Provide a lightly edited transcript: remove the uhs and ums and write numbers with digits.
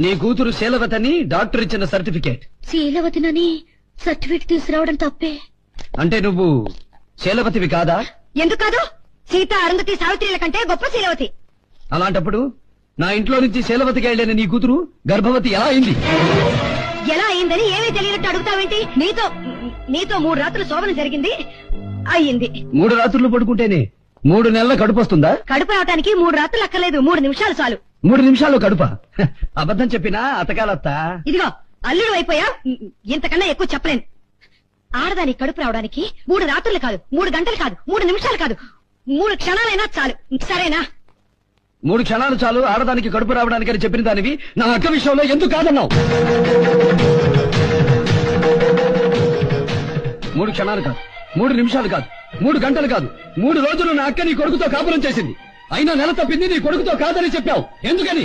నీ కూతురు శీలవతని డాక్టర్ ఇచ్చిన సర్టిఫికేట్. శీలవతినని సర్టిఫికేట్ తీసుకురావడం తప్పే. అంటే నువ్వు శీలవతివి కాదా? ఎందుకు కాదు? సీత, అరుంధతి, సావిత్రిల కంటే గొప్ప శీలవతి. అలాంటప్పుడు నా ఇంట్లో నుంచి శీలవతికి వెళ్ళిన నీ కూతురు గర్భవతి ఎలా అయింది? ఎలా అయిందని ఏమీ తెలియనట్టు అడుగుతావేంటి? నీతో 3 రాత్రులు శోభన జరిగింది, అయ్యింది. 3 రాత్రులు పడుకుంటేనే 3 నెలల కడుపు వస్తుందా? కడుపు రావటానికి 3 రాత్రులు అక్కర్లేదు, 3 నిమిషాలు చాలు. 3 నిమిషాలు కడుప? అబద్ధం చెప్పినా అతకాలత్తా. ఇదిగో అల్లుడు అయిపోయా, ఇంతకన్నా ఎక్కువ చెప్పలేను. ఆడదాని కడుపు రావడానికి 3 రాత్రులు కాదు, 3 గంటలు కాదు, 3 నిమిషాలు కాదు, 3 క్షణాలైనా చాలు. సరేనా? 3 క్షణాలు చాలు ఆడదానికి కడుపు రావడానికి అని చెప్పిన దానివి నా అక్క విషయంలో ఎందుకు కాదన్నావు? 3 క్షణాలు కాదు, 3 నిమిషాలు కాదు, 3 గంటలు కాదు, 3 రోజులు నా అక్క నీ కొడుకుతో కాపురం చేసింది. అయినా నెల తప్పింది నీ కొడుకుతో కాదని చెప్పావు. ఎందుకని?